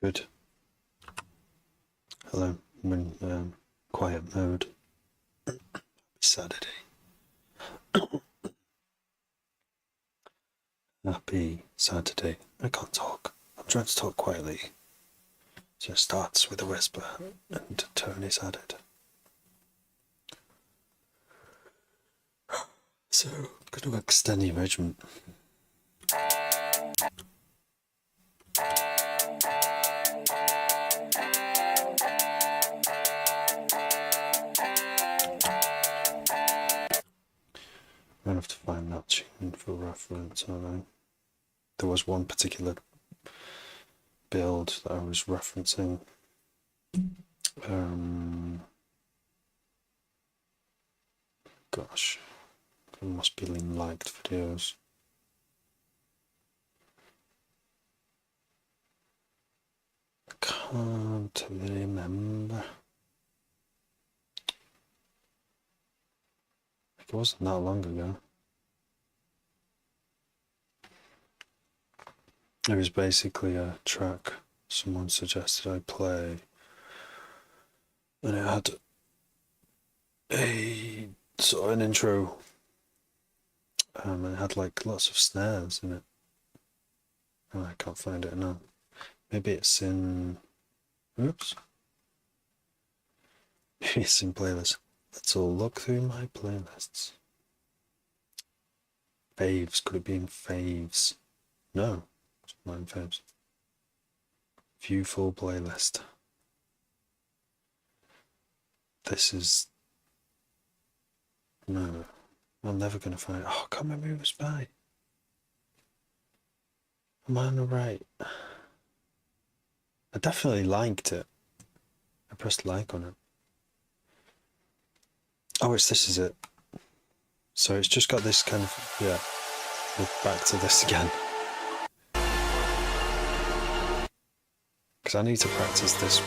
Good. Hello, I'm in quiet mode. Saturday. Happy Saturday. I can't talk. I'm trying to talk quietly. So it starts with a whisper and tone is added. So I'm going to extend the arrangement. I'm going to have to find that tune for reference, aren't I? There was one particular build that I was referencing. Gosh, there must be liked videos. I can't remember. It wasn't that long ago. It was basically a track someone suggested I play, and it had a sort of an intro, and it had like lots of snares in it. Oh, I can't find it now. Maybe it's in. Oops. Maybe it's in playlists. Let's all look through my playlists. Faves. Could it be in faves? No. It's not in faves. View full playlist. This is. No. I'm never going to find it. Oh, I can't remember who it was by. Am I on the right? I definitely liked it. I pressed like on it. Oh, this is it. So it's just got this kind of, yeah. We're back to this again. Because I need to practice this.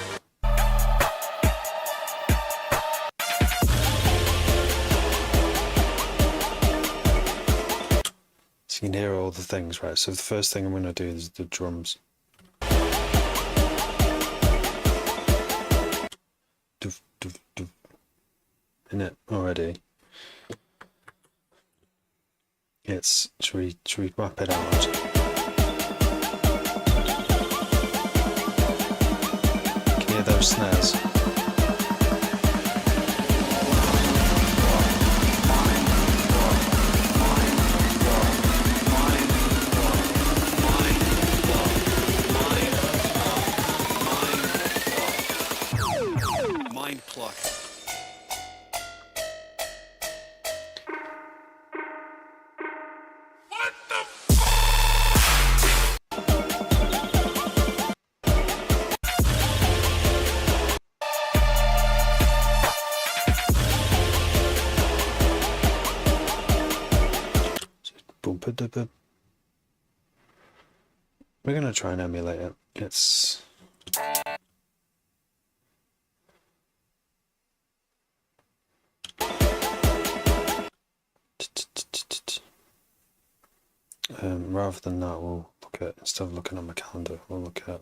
So you can hear all the things, right? So the first thing I'm going to do is the drums. Doof, doof, doof. In it already. Should we map it out? Can you hear those snares? Mind pluck. We're going to try and emulate it. It's rather than that, we'll look at, instead of looking at my calendar, we'll look at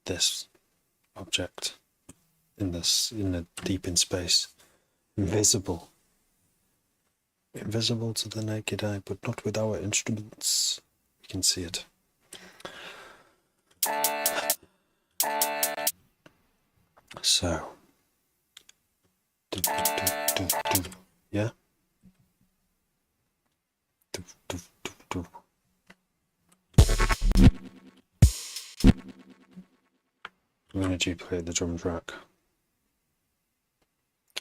this object in the deep in space. Invisible to the naked eye, but not with our instruments. We can see it. So, yeah. I'm going to duplicate the drum track.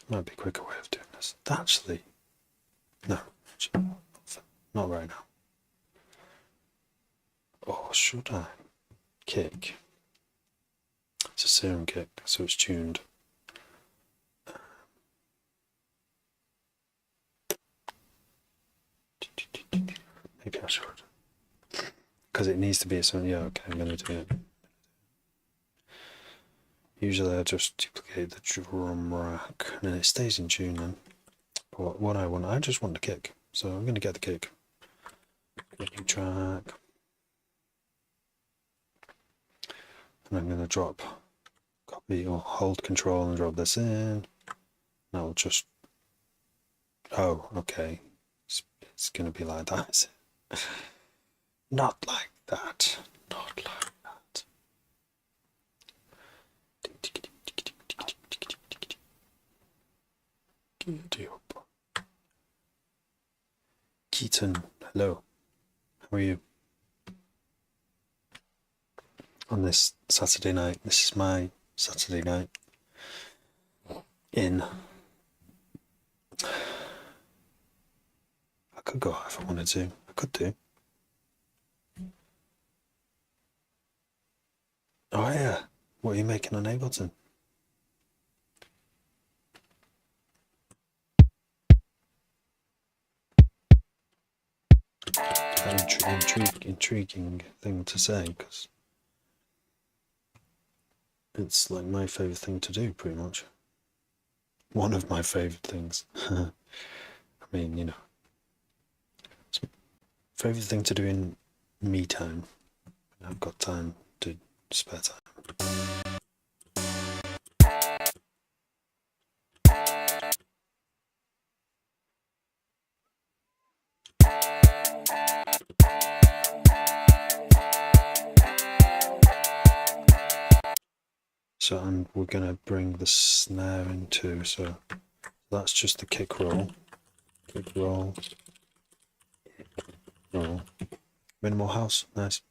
Might be a quicker way of doing this. Actually, no, not right now. Or should I? Kick. It's a serum kick, so it's tuned. Maybe I should. Because it needs to be its own. Yeah, okay, I'm going to do it. Usually I just duplicate the drum rack and then it stays in tune then. But what I just want the kick. So I'm going to get the kick. New track. And I'm going to drop copy or hold control and drop this in. Now we'll just, oh, okay. It's going to be like that. Not like that. Not like that. Keaton, hello. How are you? On this Saturday night. This is my Saturday night in. I could go out if I wanted to. I could do. Oh yeah. What are you making on Ableton? Intriguing thing to say, because it's like my favourite thing to do, pretty much. One of my favourite things. I mean, you know, it's my favourite thing to do in me time. I've got time to spare time. So, and we're going to bring the snare in too. So that's just the kick roll. Kick roll. Roll. Minimal house. Nice.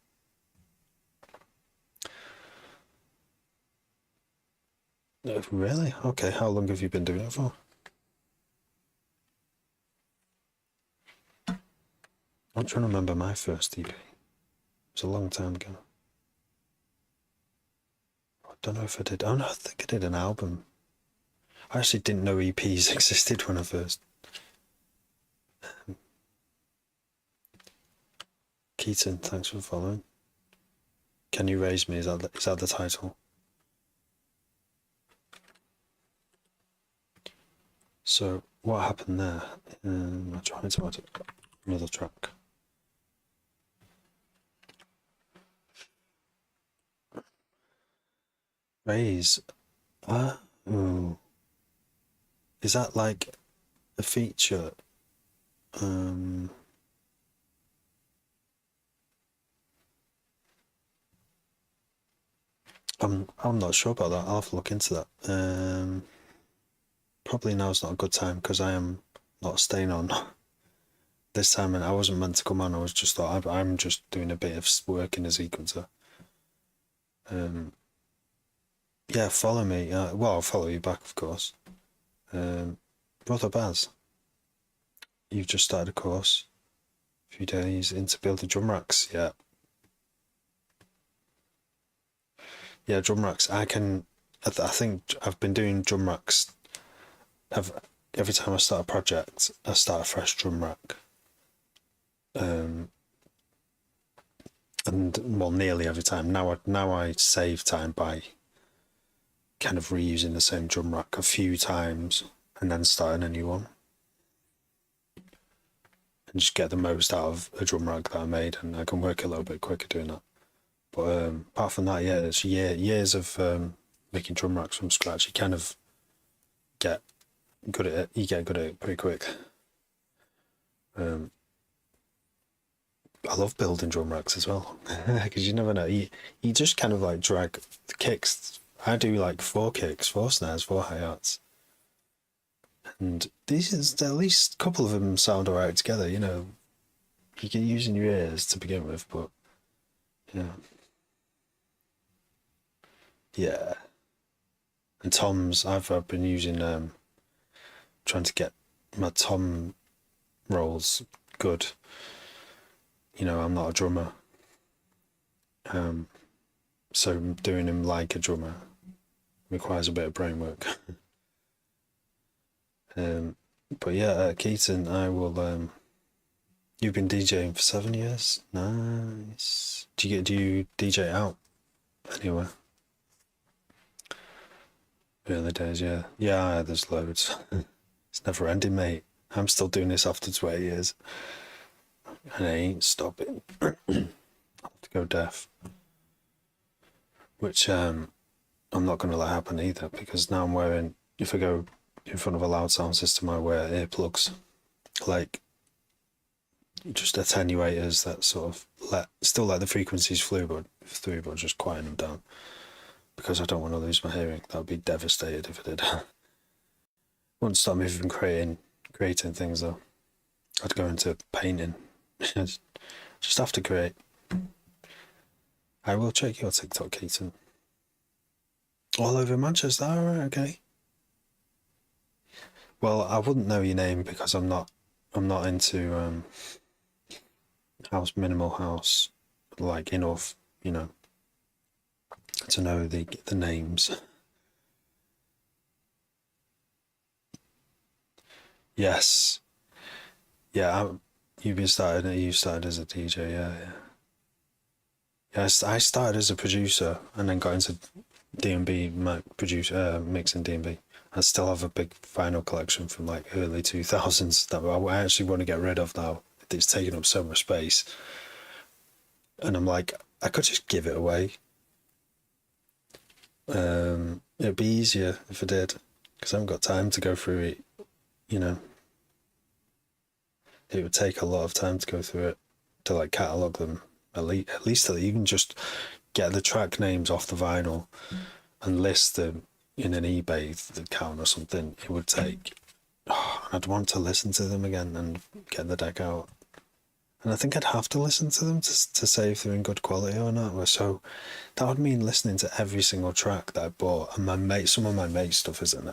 Really? Okay, how long have you been doing it for? I'm trying to remember my first EP. It was a long time ago. I don't know if I did. Oh no, I think I did an album. I actually didn't know EPs existed when I first. Keaton, thanks for following. Can you raise me? Is that the title? So what happened there? I'm trying to add another track. Raise. Ooh. Is that like a feature? I'm not sure about that. I'll have to look into that. Probably now's not a good time because I am not staying on this time, and I wasn't meant to come on. I was just thought I'm just doing a bit of work in a sequencer. Yeah, follow me. Well, I'll follow you back, of course. Brother Baz, you've just started a course. A few days into building drum racks. Yeah. Yeah, drum racks. I think I've been doing drum racks. Every time I start a project, I start a fresh drum rack. And well, nearly every time. Now I save time by kind of reusing the same drum rack a few times and then starting a new one. And just get the most out of a drum rack that I made, and I can work a little bit quicker doing that. But apart from that, yeah, it's years of making drum racks from scratch. You kind of get good at it. You get good at it pretty quick. I love building drum racks as well, because you never know. You just kind of like drag the kicks. I do like 4 kicks, 4 snares, 4 hi-hats. And at least a couple of them sound alright together, you know. You can use in your ears to begin with, but yeah. Yeah. And toms, I've been using trying to get my tom rolls good. You know, I'm not a drummer. So doing them like a drummer requires a bit of brain work. But yeah, Keaton, I will you've been DJing for 7 years? Nice. Do you DJ out anywhere? Early days, yeah. Yeah, there's loads. It's never ending, mate. I'm still doing this after 20 years. And I ain't stopping. I'll have to go deaf. which I'm not going to let happen either, because now I'm wearing, if I go in front of a loud sound system, I wear earplugs, like just attenuators that sort of still let the frequencies through, but just quieten them down, because I don't want to lose my hearing. That would be devastated if I did. Wouldn't stop me from creating things though. I'd go into painting. Just have to create. I will check your TikTok, Keaton. All over Manchester, alright, okay. Well, I wouldn't know your name because I'm not into minimal house, like enough, to know the names. Yes, yeah. You started as a DJ, yeah, yeah. Yes, I started as a producer and then got into D&B, mixing D&B. I still have a big vinyl collection from like early 2000s that I actually want to get rid of now. It's taking up so much space. And I'm like, I could just give it away. It'd be easier if I did, because I haven't got time to go through it, you know. It would take a lot of time to go through it, to like catalogue them. At least that you can just get the track names off the vinyl and list them in an eBay account or something. It would take. Oh, I'd want to listen to them again and get the deck out. And I think I'd have to listen to them to say if they're in good quality or not. So that would mean listening to every single track that I bought, and some of my mate stuff isn't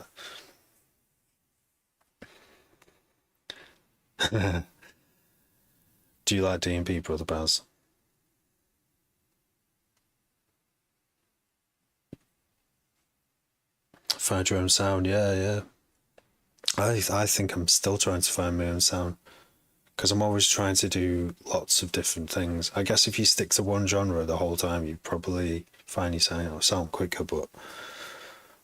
it? Do you like D&B, Brother Baz? Find your own sound, yeah, yeah. I think I'm still trying to find my own sound, because I'm always trying to do lots of different things. I guess if you stick to one genre the whole time, you probably find your sound quicker. But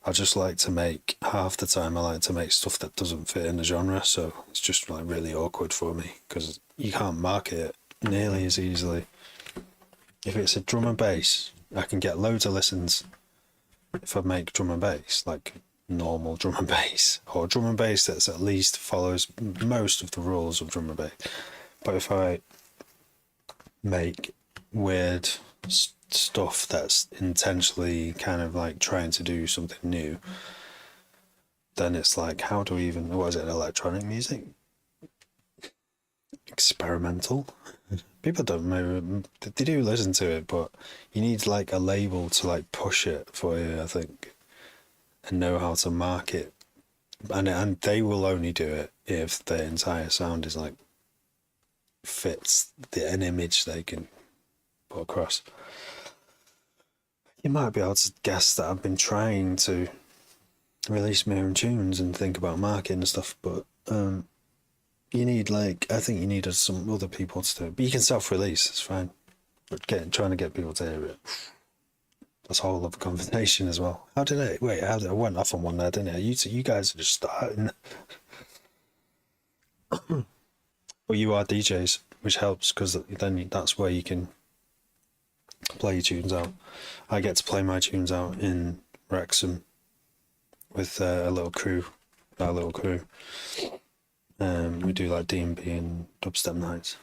I just like to make, half the time I like to make stuff that doesn't fit in the genre, so it's just like really awkward for me because you can't market it nearly as easily. If it's a drum and bass, I can get loads of listens if I make drum and bass, like normal drum and bass, or drum and bass that's at least follows most of the rules of drum and bass. But if I make weird stuff that's intentionally kind of like trying to do something new, then it's like, how do we even, what is it, electronic music? Experimental? People don't know, they do listen to it, but you need like a label to like push it for you, I think, and know how to market. And they will only do it if the entire sound is like fits an image they can put across. You might be able to guess that I've been trying to release my own tunes and think about marketing and stuff, but you need I think you need some other people to do it. But you can self-release, it's fine. But trying to get people to hear it, that's a whole other conversation as well. How did I went off on one there, didn't I? You guys are just starting. Well, you are DJs, which helps because then that's where you can play your tunes out. I get to play my tunes out in Wrexham with a little crew, our little crew. We do like D&B and dubstep nights.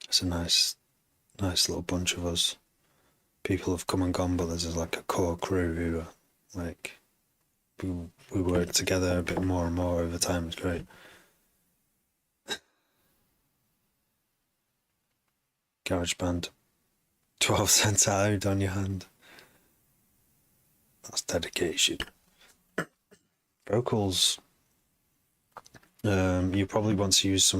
It's a nice little bunch of us. People have come and gone, but there's like a core crew who are like, we work together a bit more and more over time. It's great. Garage band, 12 cents out on your hand. That's dedication. Vocals, you probably want to use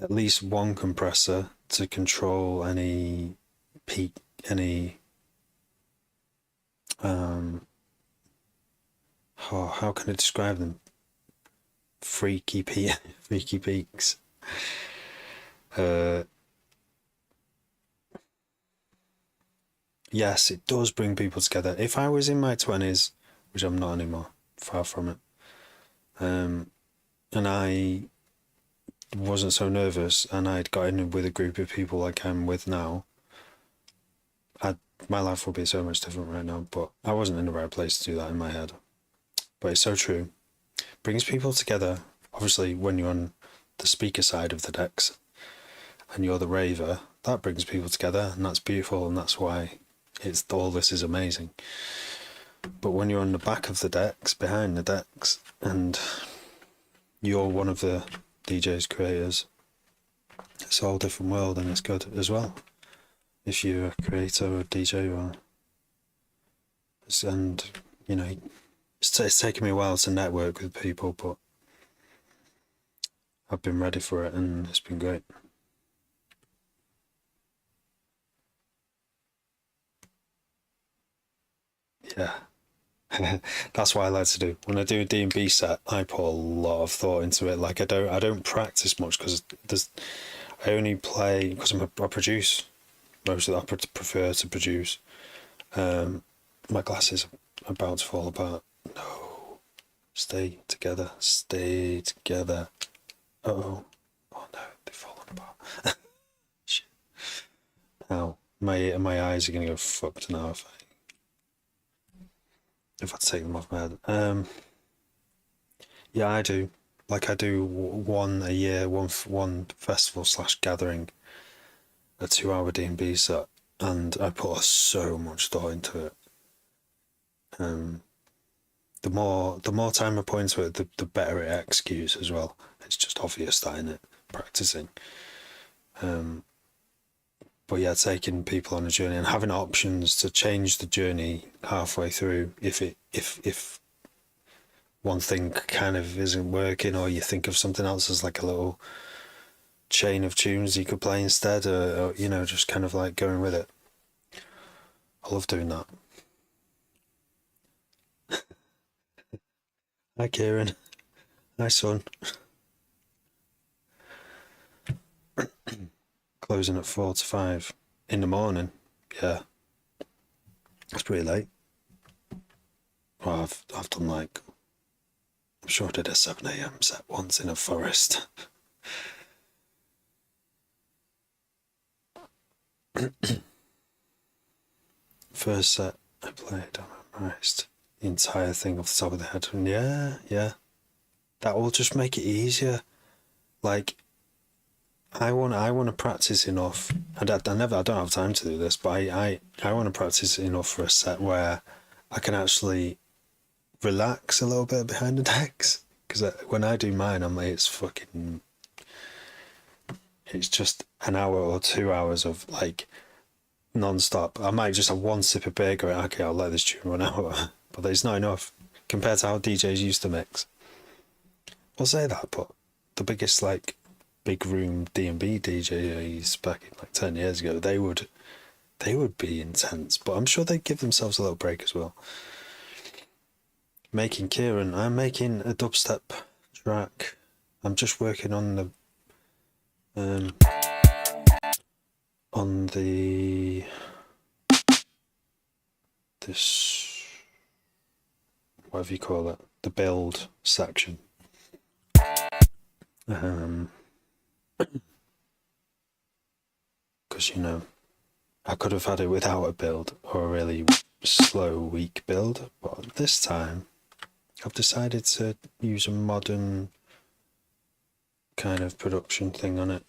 at least one compressor to control any peak, how can I describe them? Freaky peaks. Yes, it does bring people together. If I was in my 20s, which I'm not anymore, far from it, and I wasn't so nervous and I'd got in with a group of people like I'm with now, my life would be so much different right now, but I wasn't in the right place to do that in my head. But it's so true. Brings people together. Obviously, when you're on the speaker side of the decks and you're the raver, that brings people together, and that's beautiful, and that's why it's all this is amazing. But when you're on the back of the decks, behind the decks, and you're one of the DJs, creators, it's a whole different world, and it's good as well. If you're a creator or a DJ, and you know, it's taken me a while to network with people, but I've been ready for it, and it's been great. Yeah. That's what I like to do. When I do a D&B set, I put a lot of thought into it. Like I don't practice much because I only play because I produce. Most of that I prefer to produce. My glasses are about to fall apart. No, stay together, stay together. Oh no, they've fallen apart. Shit. Now my eyes are gonna go fucked now if I take them off my head. Yeah, I do. Like I do one a year, one festival slash gathering, a 2 hour D&B set, and I put so much thought into it. The more time I put into it, the better it executes as well. It's just obvious that in it practicing. But yeah, taking people on a journey and having options to change the journey halfway through if one thing kind of isn't working, or you think of something else as like a little chain of tunes you could play instead, or you know, just kind of like going with it. I love doing that. Hi Kieran. Hi son. Closing at 4 to 5 in the morning. Yeah, it's pretty late. Well, I've done like, I'm sure I did a 7 a.m. set once in a forest. First set I played, I memorised the entire thing off the top of the head. And yeah, that will just make it easier. Like, I want to practice enough, and I don't have time to do this, but I want to practice enough for a set where I can actually relax a little bit behind the decks. Because when I do mine, I'm like, it's just an hour or 2 hours of like non-stop. I might just have one sip of beer going, okay, I'll let this tune run out, but it's not enough compared to how DJs used to mix. I'll say that, but the biggest like big room D&B DJs back in like 10 years ago, they would be intense, but I'm sure they'd give themselves a little break as well. I'm making a dubstep track. I'm just working on this, whatever you call it, the build section. Because you know, I could have had it without a build or a really slow, weak build, but this time I've decided to use a modern kind of production thing on it.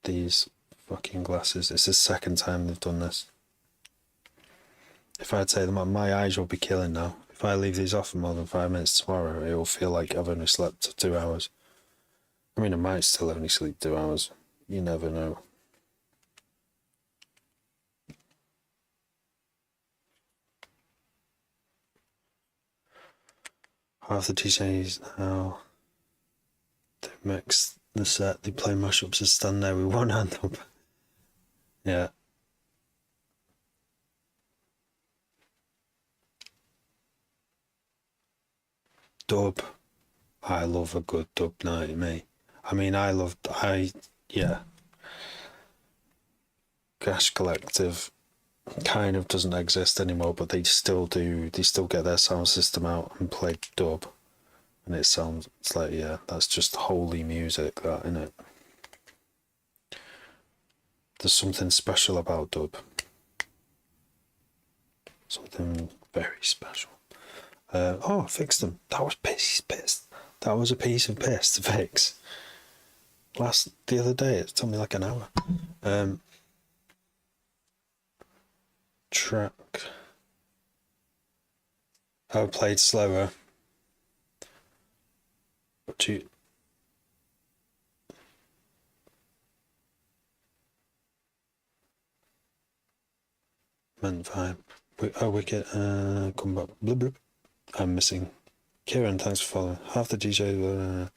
These fucking glasses, it's the second time they've done this. If I'd say them, my eyes will be killing now. If I leave these off for more than 5 minutes tomorrow, it will feel like I've only slept 2 hours. I mean, I might still only sleep 2 hours. You never know. Half the DJs now, they mix the set, they play mashups and stand there with one hand up. Yeah. Dub. I love a good dub night, me. I mean, yeah. Gash Collective kind of doesn't exist anymore, but they still get their sound system out and play dub. And it's like, yeah, that's just holy music, that, isn't it? there's something special about dub. Something very special. I fixed them. That was piss. That was a piece of piss to fix. The other day, it took me like an hour. Track. I played slower. But you. Meant vibe. Wicked. Come back. Blub, blub. I'm missing. Kieran, thanks for following. Half the DJ.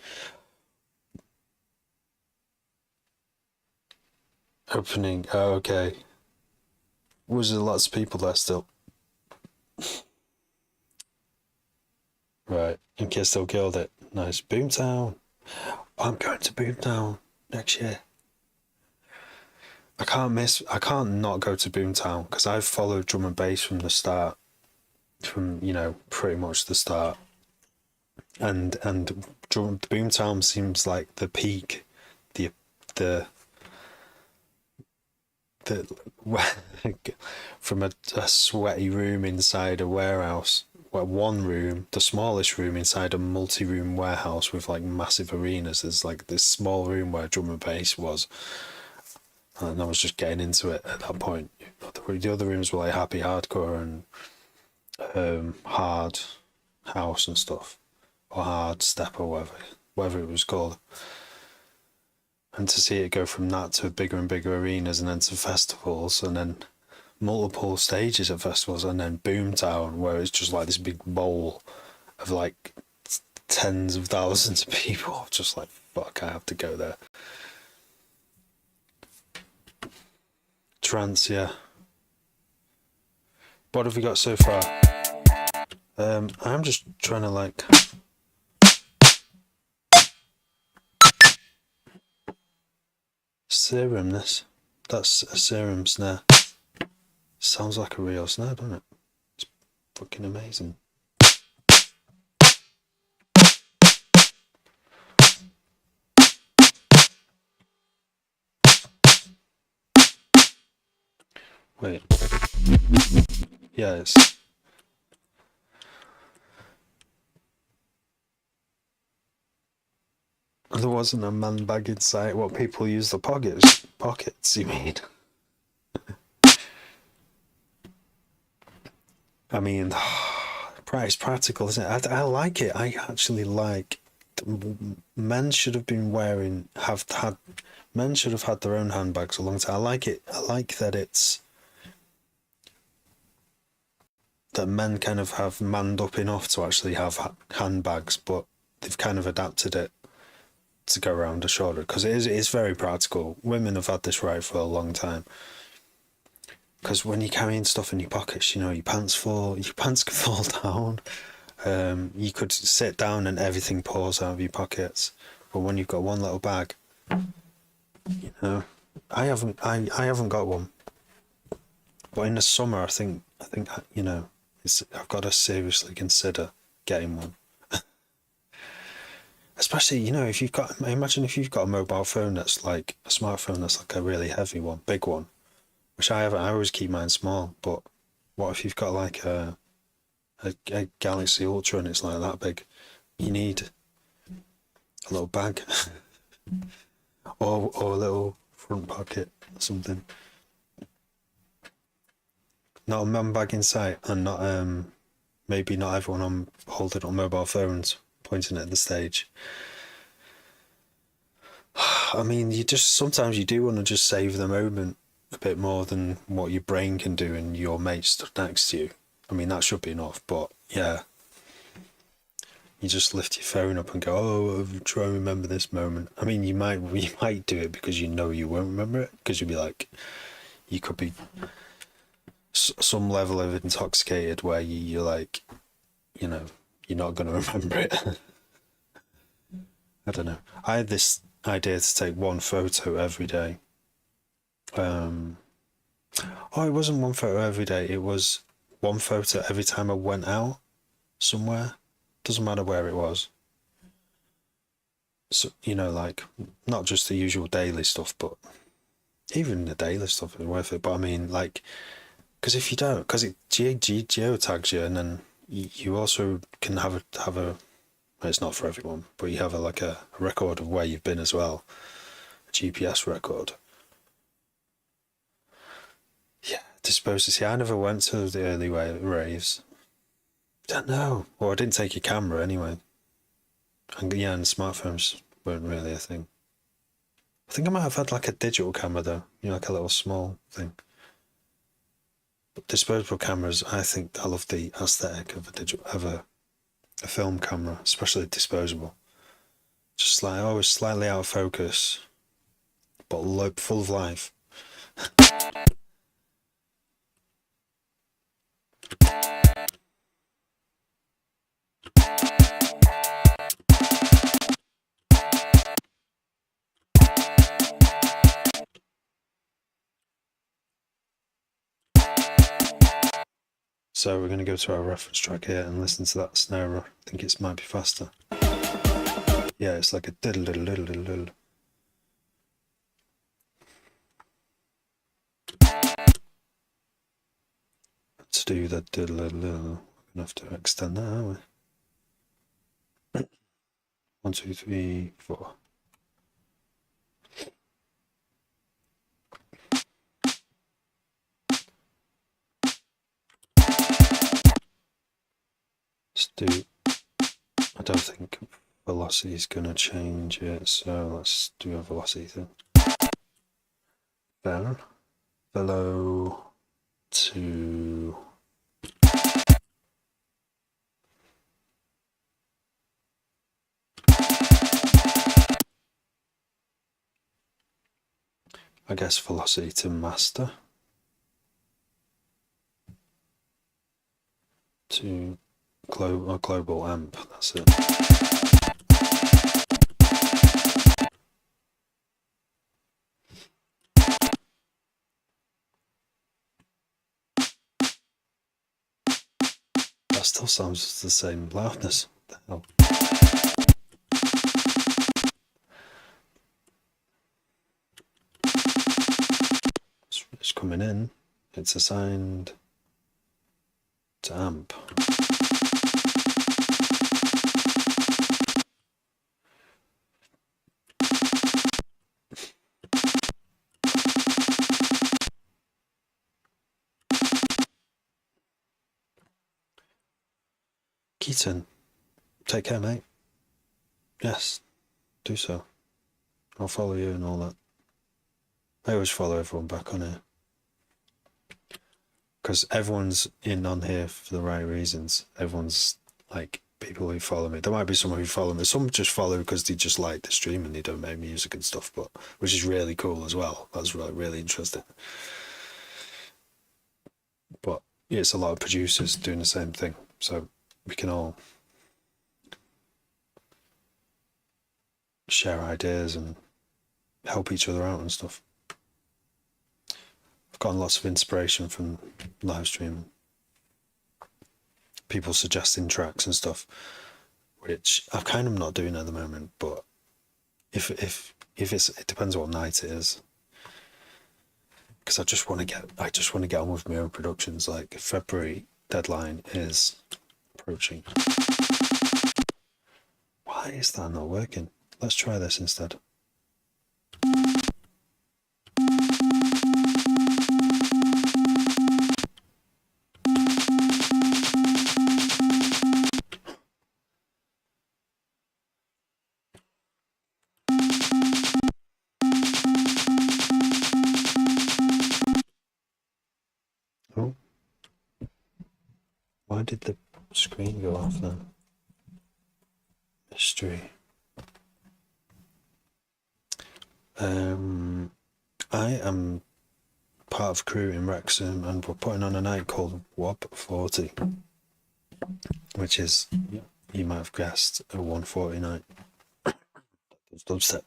Opening. Oh, okay. Was there lots of people there still? Right. And Kids still killed it. Nice. Boomtown. I'm going to Boomtown next year. I can't not go to Boomtown because I've followed drum and bass from the start. From, pretty much the start. And Boomtown seems like the peak. The from a sweaty room inside a warehouse, one room, the smallest room inside a multi-room warehouse with like massive arenas. There's like this small room where drum and bass was, and I was just getting into it at that point. The other rooms were like happy hardcore and hard house and stuff, or hard step or whatever it was called. And to see it go from that to bigger and bigger arenas, and then to festivals, and then multiple stages at festivals, and then Boomtown, where it's just like this big bowl of like tens of thousands of people. Just like, fuck, I have to go there. Trance, yeah. What have we got so far? I'm just trying to like... Serum, this. That's a serum snare. Sounds like a real snare, doesn't it? It's fucking amazing. Wait. Yeah, it's... There wasn't a man bag inside. What, people use the pockets? Pockets, you mean? I mean, it's practical, isn't it? I like it. I actually like... Men should have been men should have had their own handbags a long time. I like it. I like that it's... that men kind of have manned up enough to actually have handbags, but they've kind of adapted it to go around a shoulder, because it is very practical. Women have had this right for a long time, because when you're carrying stuff in your pockets, your pants can fall down. You could sit down and everything pours out of your pockets, but when you've got one little bag, I haven't got one, but in the summer I think I've got to seriously consider getting one. Especially, if you've got a mobile phone that's like a smartphone that's like a really heavy one, big one, which I haven't. I always keep mine small. But what if you've got like a Galaxy Ultra and it's like that big? You need a little bag or a little front pocket or something. Not a man bag in sight, and not maybe not everyone holding on mobile phones pointing at the stage. I mean, sometimes you do want to just save the moment a bit more than what your brain can do and your mate stood next to you. I mean, that should be enough, but yeah. You just lift your phone up and go, oh, try and remember this moment. I mean, you might do it because you won't remember it, because you'll be like, you could be some level of intoxicated where you're like, you're not going to remember it. I don't know. I had this idea to take one photo every day. It wasn't one photo every day. It was one photo every time I went out somewhere. Doesn't matter where it was. So, like, not just the usual daily stuff, but Even the daily stuff is worth it. But I mean, like, because if you don't, because it geo tags you, and then you also can have a. It's not for everyone, but you have a record of where you've been as well, a GPS record. Yeah, disposed to see. I never went to the early raves. Don't know. Well, I didn't take a camera anyway. And yeah, and smartphones weren't really a thing. I think I might have had like a digital camera though, like a little small thing. But disposable cameras, I think I love the aesthetic of a film camera, especially disposable. Just like always slightly out of focus, but full of life. So we're going to go to our reference track here and listen to that snare. I think it might be faster. Yeah, it's like a diddle diddle diddle diddle diddle. To do the diddle diddle diddle, we're going to have to extend that, aren't we? 1, 2, 3, 4. Let's do. I don't think velocity is going to change it, so let's do a velocity thing. Velo to. I guess velocity to master. To global amp, that's it. That still sounds the same loudness. What the hell? It's coming in. It's assigned to amp. Keaton, take care, mate. Yes, do so. I'll follow you and all that. I always follow everyone back on here. Because everyone's in on here for the right reasons. Everyone's like people who follow me. There might be someone who follow me. Some just follow because they just like the stream and they don't make music and stuff, but which is really cool as well. That's really interesting. But yeah, it's a lot of producers doing the same thing. So we can all share ideas and help each other out and stuff. I've gotten lots of inspiration from live streaming. People suggesting tracks and stuff, which I'm kind of not doing at the moment. But if it depends what night it is, because I just want to get on with my own productions. Like February deadline is approaching. Why is that not working? Let's try this instead. Oh, why did the screen go off then? Mystery. I am part of crew in Wrexham and we're putting on a night called WOB 40, which is, you might have guessed, a 140 night. It's dubstep.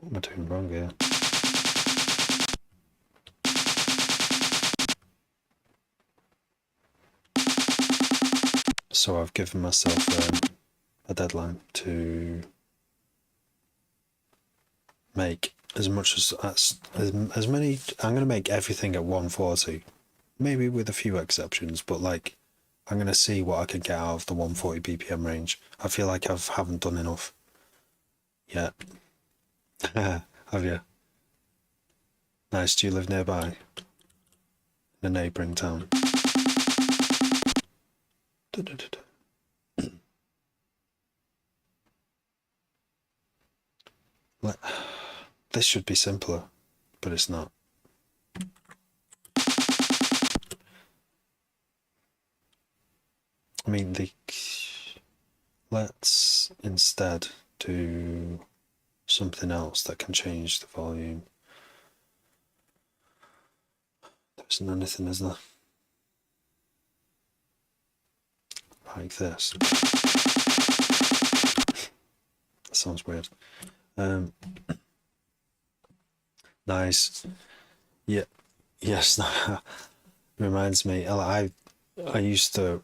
What am I doing wrong here? So I've given myself a deadline to make as many. I'm going to make everything at 140, maybe with a few exceptions, but like I'm going to see what I can get out of the 140 BPM range. I feel like I haven't done enough yet. Have you? Nice. Do you live nearby? In a neighbouring town? This should be simpler, but it's not. I mean, let's instead do something else that can change the volume. There isn't anything, is there? Like this. That sounds weird. Nice. Yeah. Yes. Reminds me. I used to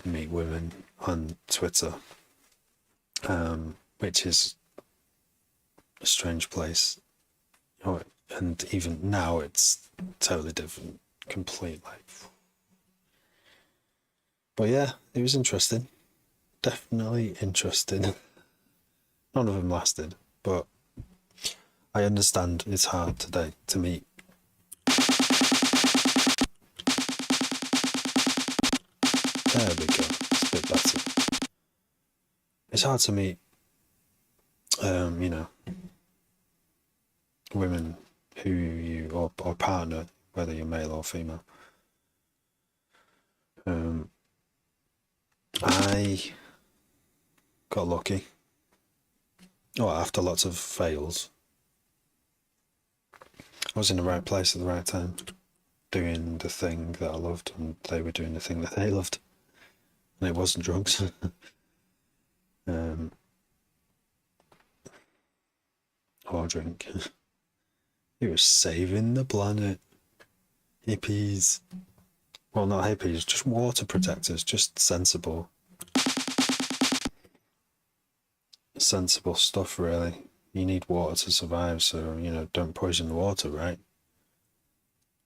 meet women on Twitter, which is a strange place. And even now, it's totally different, complete life. But yeah, it was interesting. Definitely interesting. None of them lasted, but I understand it's hard today to meet. There we go. It's a bit better. It's hard to meet, women who you or partner, whether you're male or female. I got lucky. Oh, after lots of fails, I was in the right place at the right time, doing the thing that I loved, and they were doing the thing that they loved, and it wasn't drugs. Or drink. It was saving the planet. Hippies. Well, not hippies, just water protectors, just sensible stuff, really. You need water to survive, so, don't poison the water, right?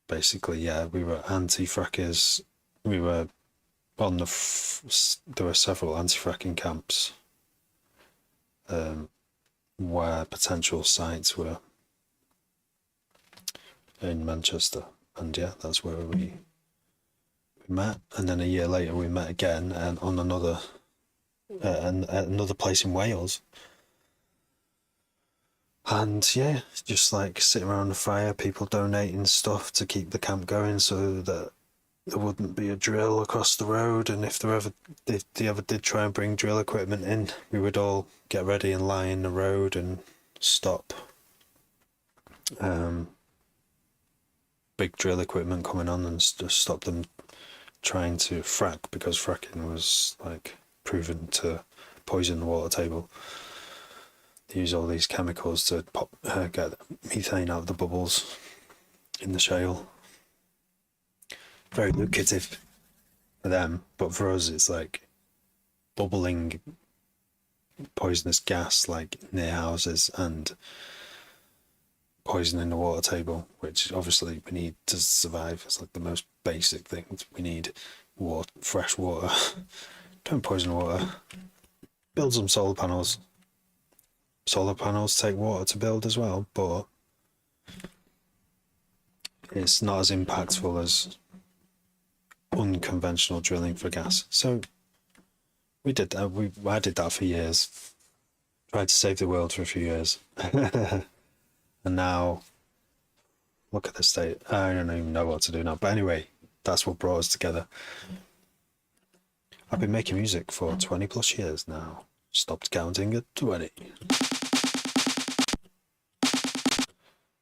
Basically, yeah, we were anti-frackers. We were on there were several anti-fracking camps where potential sites were in Manchester, and yeah, that's where we met. And then a year later, we met again, and on another place in Wales. And yeah, just like sitting around the fire, people donating stuff to keep the camp going, so that there wouldn't be a drill across the road. And if they ever did try and bring drill equipment in, we would all get ready and lie in the road and stop big drill equipment coming on, and just stop them trying to frack, because fracking was like proven to poison the water table. They use all these chemicals to get methane out of the bubbles in the shale. Very lucrative for them, but for us it's like bubbling poisonous gas like near houses and poisoning the water table, which obviously we need to survive. It's like the most basic things we need. Fresh water. Don't poison water. Build some solar panels. Solar panels take water to build as well, but it's not as impactful as unconventional drilling for gas. So we did that. I did that for years. Tried to save the world for a few years. And now, look at the state. I don't even know what to do now. But anyway, that's what brought us together. I've been making music for 20 plus years now. Stopped counting at 20.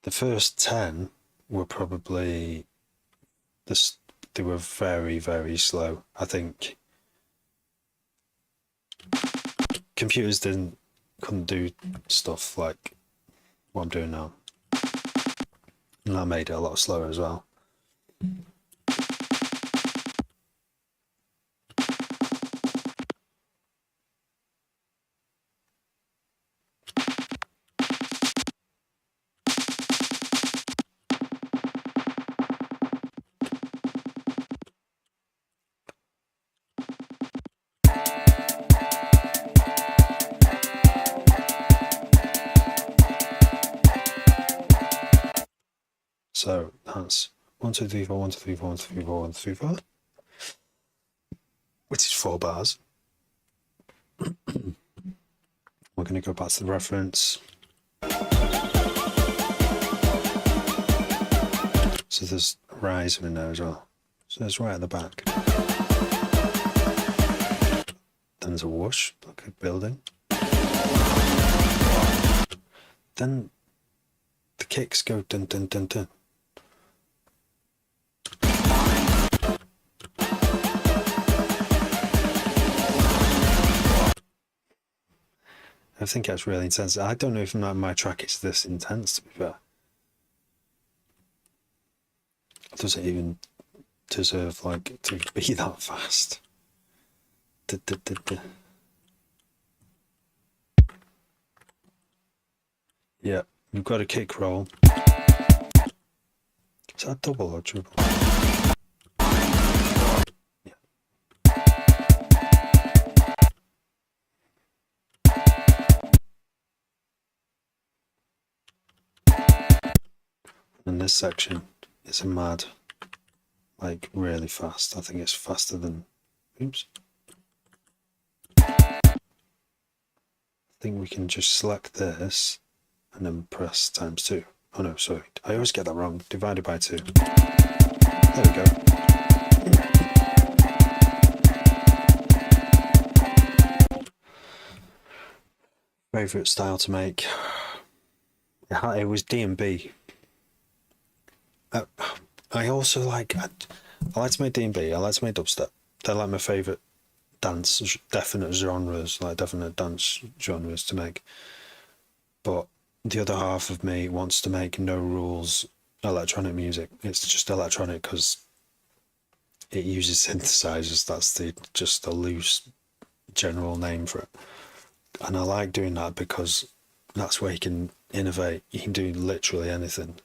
The first 10 were probably they were very, very slow. I think computers couldn't do stuff like what I'm doing now. And that made it a lot slower as well. So that's 1, 2, 3, 4, 1, 2, 3, 4, 1, 2, 3, 4, 1, 2, 3, 4, which is 4 bars. We're going to go back to the reference. So there's a rise in there as well. So it's right at the back. Then there's a whoosh, like a building. Then the kicks go dun dun dun dun. I think that's really intense. I don't know if my track is this intense, to be fair. Does it even deserve, like, to be that fast? Yeah, we've got a kick roll. Is that double or triple? Yeah. And this section is a mad, like, really fast. I think it's faster than, oops. I think we can just select this and then press ×2. Oh no, sorry, I always get that wrong. Divided by 2. There we go. Favorite style to make? It was D&B. I also like, I like to make D&B, I like to make dubstep. They're like my favourite definite genres to make. But the other half of me wants to make no rules electronic music. It's just electronic because it uses synthesizers. That's just a loose general name for it. And I like doing that because that's where you can innovate. You can do literally anything.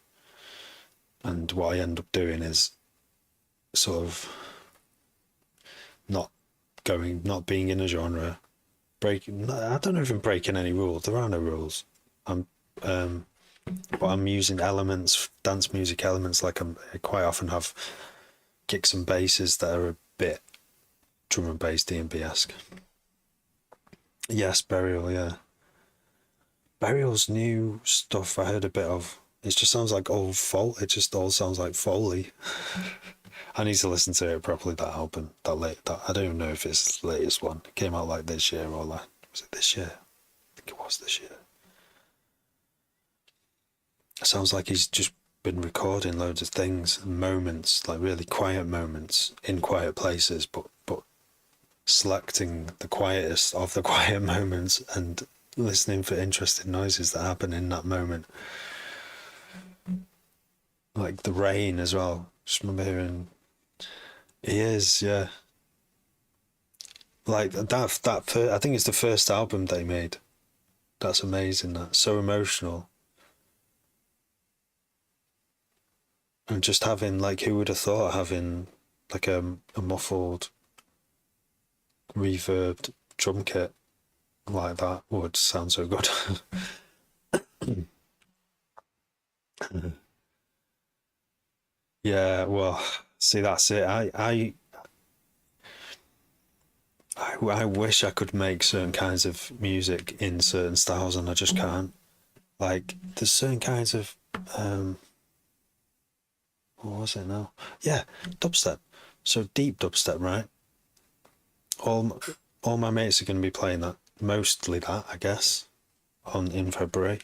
And what I end up doing is sort of not being in a genre, I don't know if I'm breaking any rules. There are no rules. But I'm using elements, dance music elements, like I quite often have kicks and basses that are a bit drum and bass D&B-esque. Yes, Burial, yeah. Burial's new stuff I heard a bit of. It just sounds like old folk. It just all sounds like Foley. I need to listen to it properly, that album. I don't even know if it's the latest one. It came out like this year or like, was it this year? I think it was this year. It sounds like he's just been recording loads of things, moments, like really quiet moments in quiet places, but selecting the quietest of the quiet moments and listening for interesting noises that happen in that moment. Like the rain as well. Just remember hearing. He is, yeah. Like that. I think it's the first album they made. That's amazing. That's so emotional. And just having, like, who would have thought having like a muffled, reverbed drum kit like that would sound so good. Yeah, well, see, that's it. I wish I could make certain kinds of music in certain styles, and I just can't. Like, there's certain kinds of what was it now? Yeah, dubstep. So deep dubstep, right? All my mates are going to be playing that. Mostly that, I guess, in February.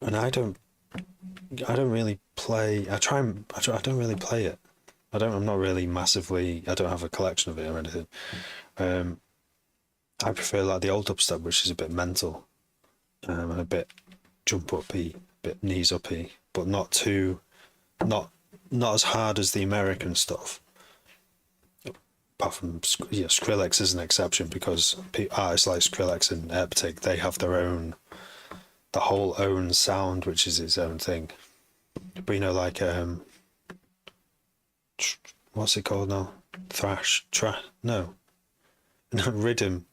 And I don't really play. I don't really play it. I'm not really massively. I don't have a collection of it or anything. I prefer like the old dubstep, which is a bit mental, and a bit jump uppy, bit knees uppy, but not too, not as hard as the American stuff. Apart from Skrillex is an exception because artists like Skrillex and Eptic, they have the whole own sound, which is its own thing. But like what's it called now? No, rhythm.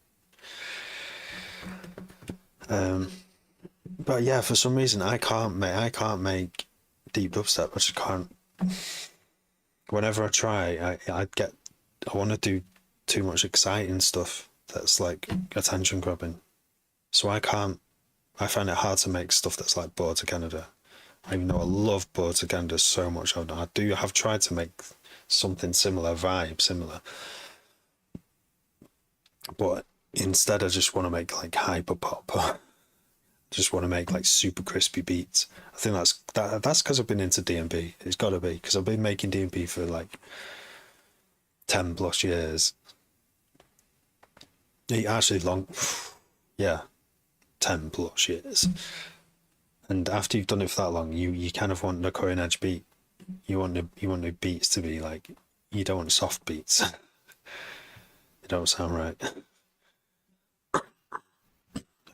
But yeah, for some reason I can't make deep dubstep. I just can't. Whenever I try, I want to do too much exciting stuff that's like attention grabbing. So I can't. I find it hard to make stuff that's like Boards of Canada. Even though I love Boards of Canada so much, I have tried to make something similar, similar. But instead, I just want to make like hyper pop. Just want to make like super crispy beats. I think that's because I've been into D&B. It's got to be because I've been making D&B for like 10 plus years. Actually, yeah, 10 plus years. And after you've done it for that long, you kind of want the cutting edge beat. You want the beats to be like, you don't want soft beats. They don't sound right.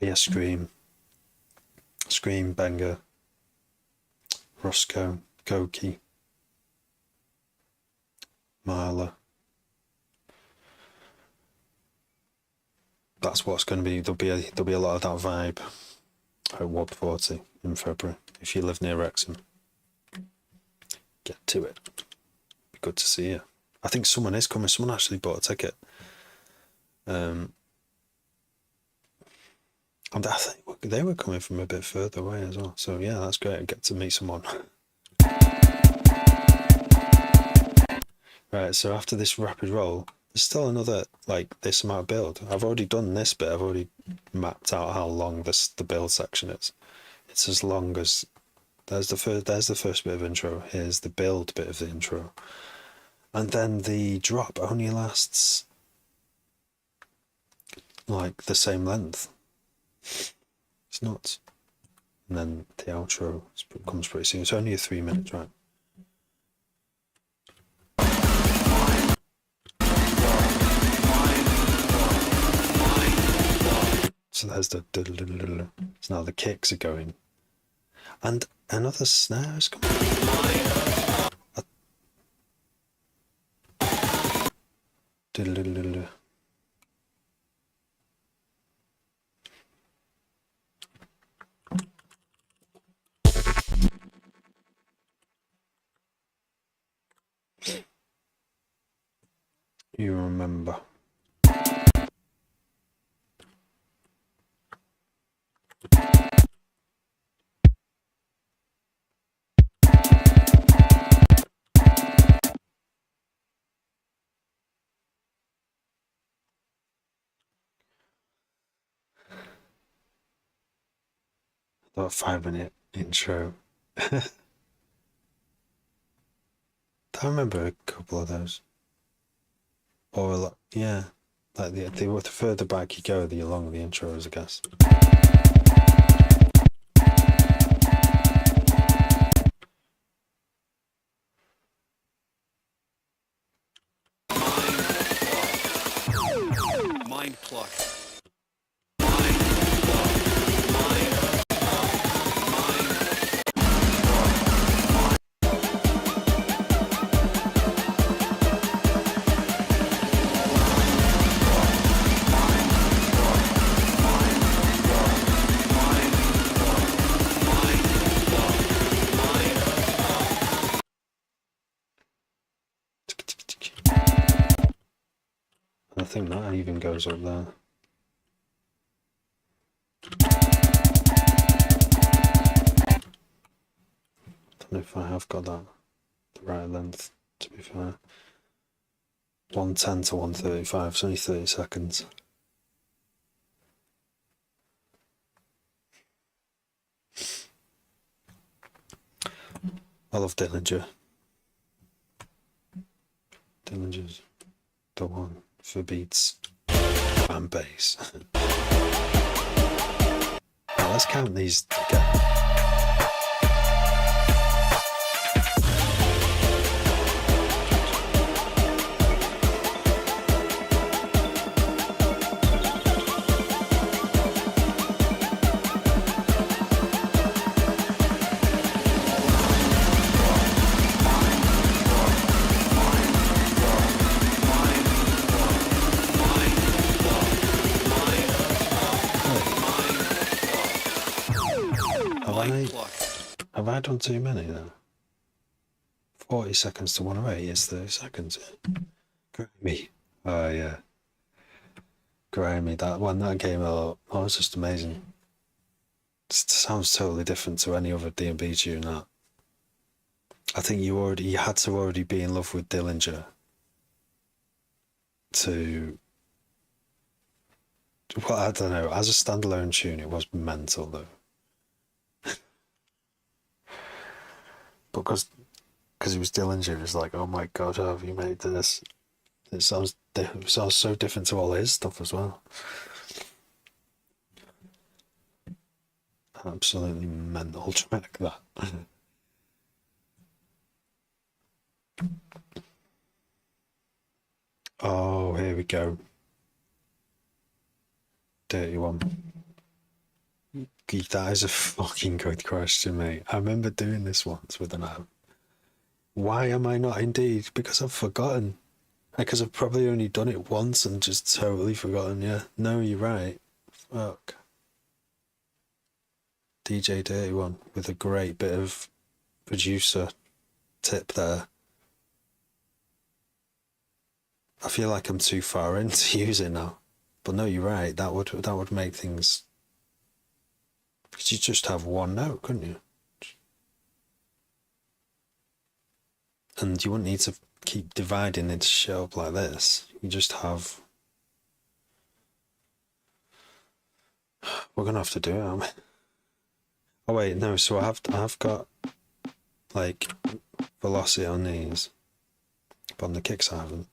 Yeah, Scream, Banger, Roscoe, Koki, Marla. That's what's going to be. There'll be a lot of that vibe at Ward 40 in February. If you live near Wrexham, get to it. Be good to see you. I think someone is coming. Someone actually bought a ticket. And I think they were coming from a bit further away as well. So yeah, that's great. I get to meet someone. Right, so after this rapid roll, there's still another like this amount of build. I've already done this bit. I've already mapped out how long the build section is. It's as long as there's the first bit of intro. Here's the build bit of the intro, and then the drop only lasts like the same length. It's nuts. And then the outro comes pretty soon. It's only a 3 minute track. So there's the. So now the kicks are going. And another snare is coming. You remember. That 5 minute intro. I remember a couple of those. Or like, yeah, like the further back you go, the longer the intro is, I guess. Mind pluck. I think that even goes up there. Don't know if I have got that the right length, to be fair. 110 to 135, it's only 30 seconds. I love Dillinger. Dillinger's the one for beats and bass. Now let's count these together. Have I done too many though? 40 seconds to 108 is 30 seconds. Grimy. Oh yeah. Grimy. That came out, that was just amazing. It sounds totally different to any other D&B tune. That I think you had to already be in love with Dillinger to. Well, I don't know. As a standalone tune, it was mental though. Because it was Dillinger, it was like, oh my god, how have you made this? It sounds so different to all his stuff as well. Absolutely mental track that. Oh, here we go. Dirty one. That is a fucking good question, mate. I remember doing this once with an app. Why am I not indeed? Because I've forgotten. Because I've probably only done it once and just totally forgotten, yeah. No, you're right. Fuck. DJ Dirty One with a great bit of producer tip there. I feel like I'm too far in to use it now. But no, you're right. That would make things. Because you just have one note, couldn't you? And you wouldn't need to keep dividing into shit up like this. You just have. We're gonna have to do it, aren't we? Oh wait, no. So I've got like velocity on these, but on the kicks I haven't.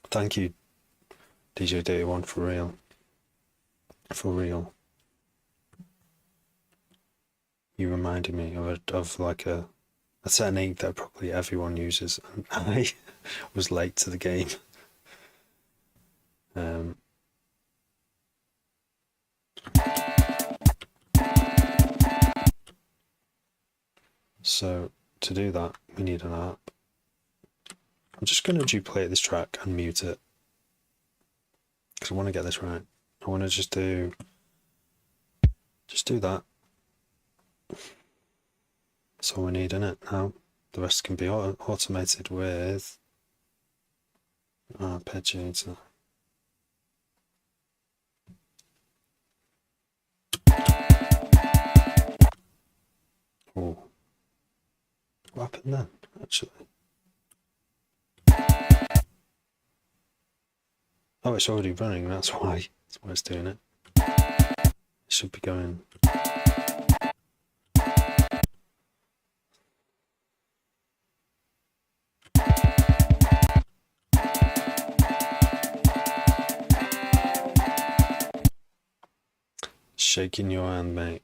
Thank you, DJ Dirty One, for real. For real. You reminded me of like a technique that probably everyone uses, and I was late to the game. So to do that, we need an app. I'm just going to duplicate this track and mute it because I want to get this right. I want to just do that. That's all we need in it now. The rest can be automated with arpeggiator. Oh, what happened then? Actually, oh, it's already running. That's why it's doing it. It should be going. Shaking your hand, mate.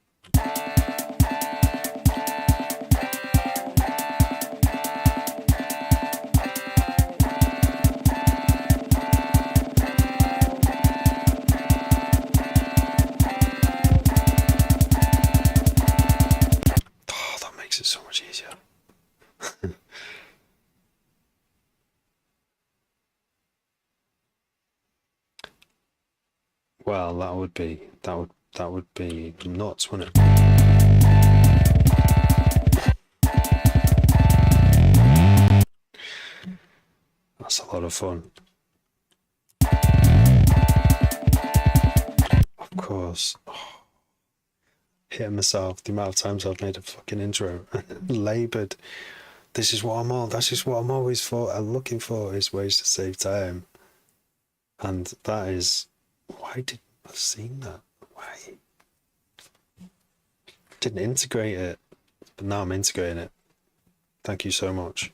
Oh, that makes it so much easier. Well, that would be nuts, wouldn't it? That's a lot of fun. Of course. Oh, hitting myself the amount of times I've made a fucking intro. Laboured. This is what I'm always looking for is ways to save time. And that is, why did I seen that? Why? Didn't integrate it, but now I'm integrating it. Thank you so much.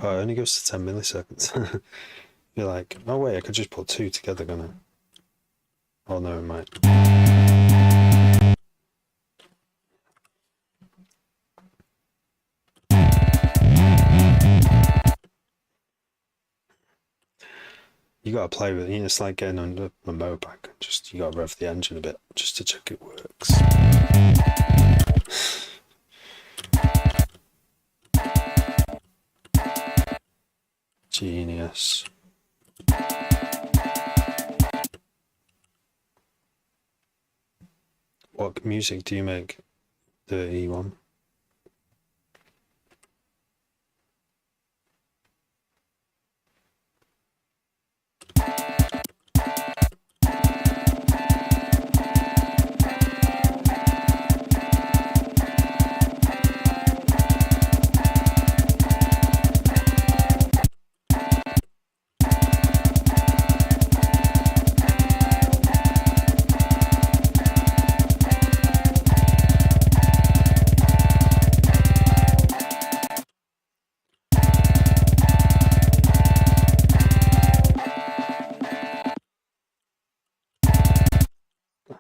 Oh, it only goes to 10 milliseconds. You're like, oh wait, I could just put two together, gonna. Oh no, it might. You gotta play with it. It's like getting on a motorbike. You gotta rev the engine a bit just to check it works. Genius. What music do you make? The E one.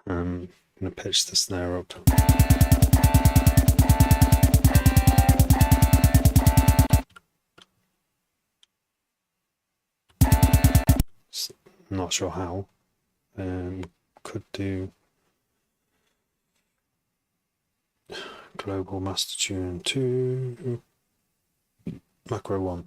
I'm going to pitch the snare up. Not sure how. Could do global master tune 2, macro 1.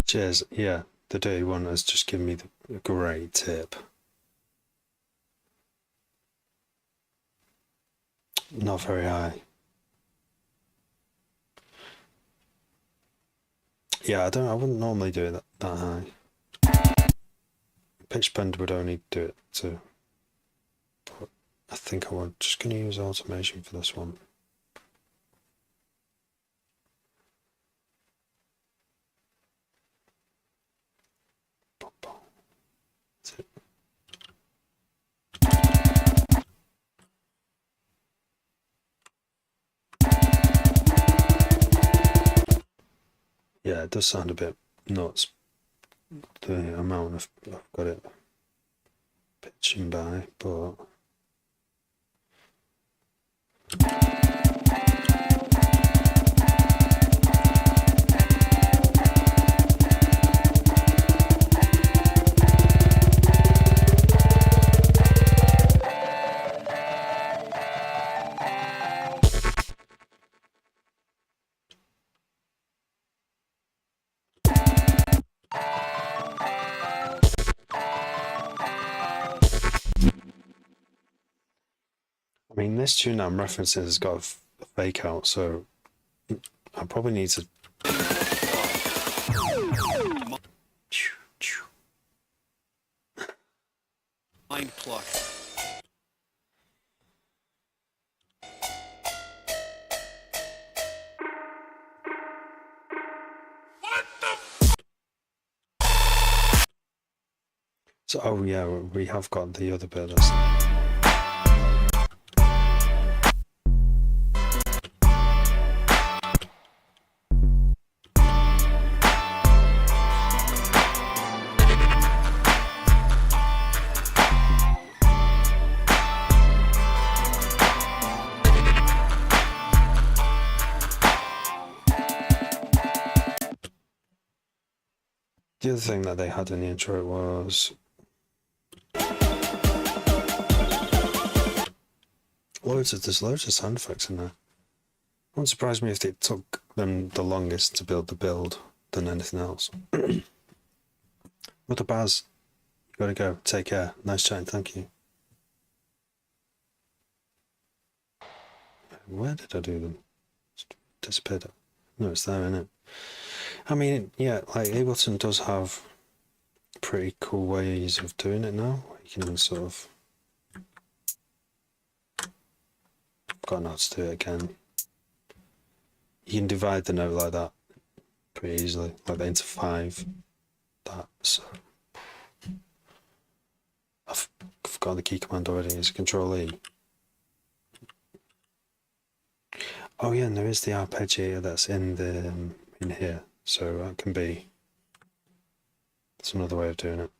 Cheers. Yeah, the dirty one has just given me a great tip. Not very high. Yeah, I wouldn't normally do it that high. Pitch bend would only do it to, but I think I'm just going to use automation for this one. That's it. Yeah, it does sound a bit nuts, the amount I've got it pitching by, but I mean, this tune I'm referencing has got a fake out, so I probably need to. 9 plus. So, oh yeah, we have got the other bit. That's... The other thing that they had in the intro was there's loads of sound effects in there. It wouldn't surprise me if it took them the longest to build the build than anything else. Mother Baz, you gotta go. Take care. Nice chatting, thank you. Where did I do them? Disappeared. No, it's there, isn't it? I mean, yeah, like Ableton does have pretty cool ways of doing it now. You can sort of... I've forgotten how to do it again. You can divide the note like that pretty easily, like into 5. That, so... I've forgotten the key command already. It's Control E. Oh yeah, and there is the arpeggiator that's in the in here, so that can be. That's another way of doing it.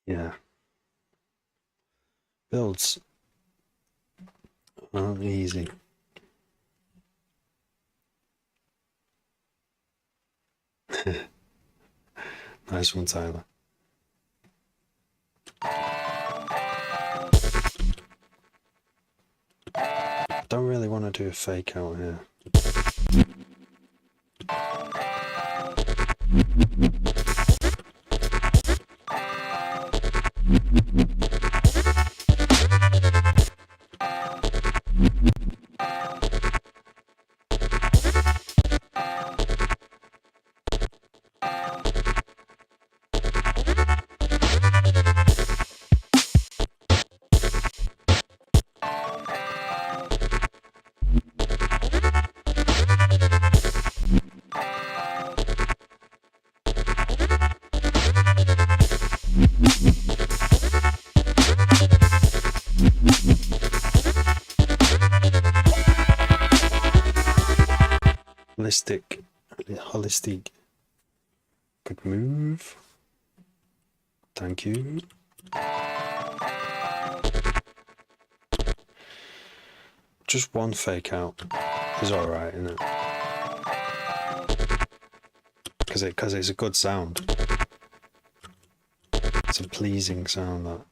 Yeah. Builds aren't easy. Nice one, Tyler. Don't really want to do a fake out here. Holistic. Good move. Thank you. Just one fake out is alright, isn't it? Because it's a good sound. It's a pleasing sound, that.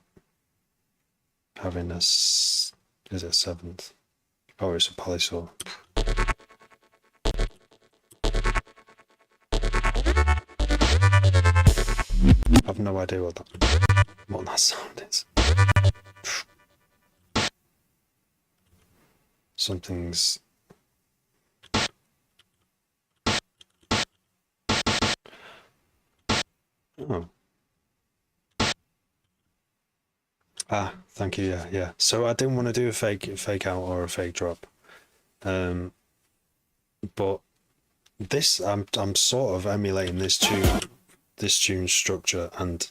Having a, is it seventh? Oh, it's a polysaw. I've no idea what that sound is. Something's... Oh. Ah, thank you, yeah. So I didn't want to do a fake out or a fake drop. But this, I'm sort of emulating this tune's structure and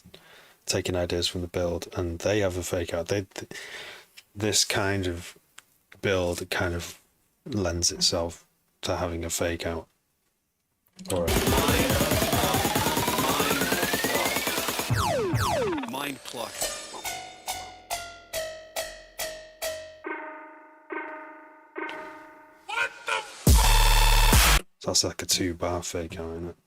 taking ideas from the build, and they have a fake out. This kind of build kind of lends itself to having a fake out. Or Mind pluck. so that's like a 2-bar fake out, isn't it?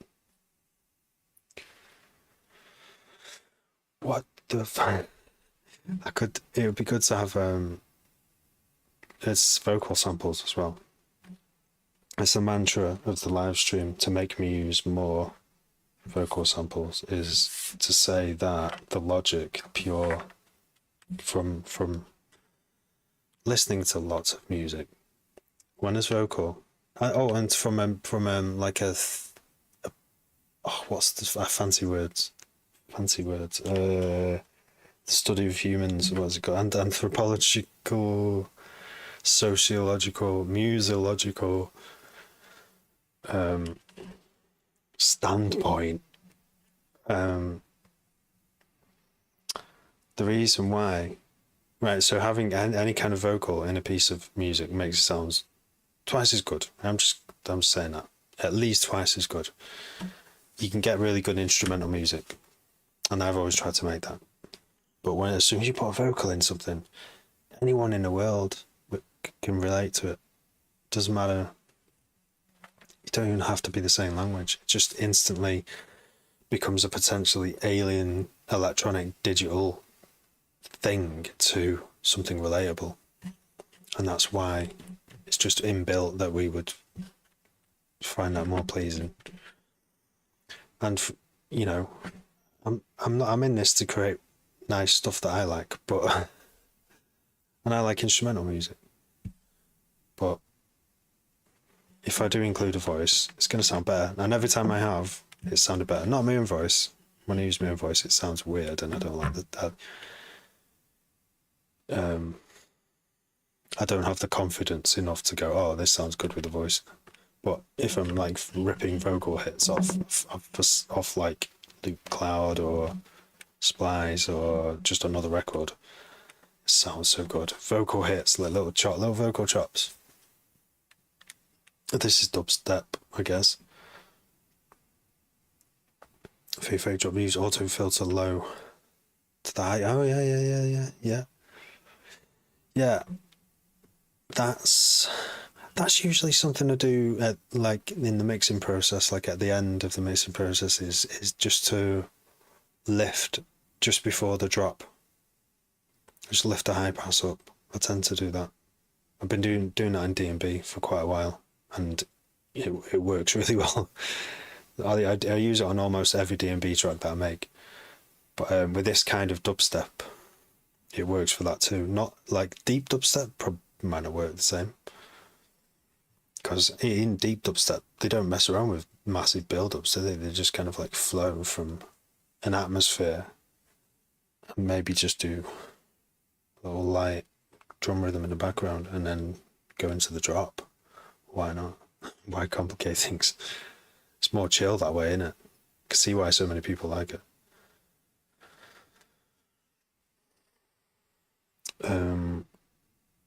What the fuck? It would be good to have it's vocal samples as well. It's the mantra of the live stream to make me use more vocal samples, is to say that the logic pure from listening to lots of music, when it's vocal, and from like what's the fancy words? The study of humans, what's it called? And anthropological, sociological, museological standpoint. The reason why Right, so having any kind of vocal in a piece of music makes it sound twice as good. I'm just saying that. At least twice as good. You can get really good instrumental music, and I've always tried to make that. But as soon as you put a vocal in something, anyone in the world can relate to it. Doesn't matter. You don't even have to be the same language. It just instantly becomes a potentially alien electronic digital thing to something relatable. And that's why it's just inbuilt that we would find that more pleasing. And I'm in this to create nice stuff that I like, but and I like instrumental music. But if I do include a voice, it's going to sound better. And every time I have, it sounded better. Not my own voice. When I use my own voice, it sounds weird, and I don't like that. I don't have the confidence enough to go, oh, this sounds good with a voice. But if I'm like ripping vocal hits off like Luke Cloud or Splice or just another record, it sounds so good. Vocal hits, like little vocal chops. This is dubstep, I guess. Fefe drop, use auto filter low to the high. Oh yeah. Yeah. That's usually something to do at, like, in the mixing process, like at the end of the mixing process, is just to lift just before the drop. Just lift a high pass up. I tend to do that. I've been doing that in D&B for quite a while, and it works really well. I use it on almost every D&B track that I make. But with this kind of dubstep, it works for that too. Not like deep dubstep, might not work the same. Because in deep dubstep, they don't mess around with massive build-ups, do they? They just kind of like flow from an atmosphere and maybe just do a little light drum rhythm in the background and then go into the drop. Why not? Why complicate things? It's more chill that way, isn't it? I can see why so many people like it.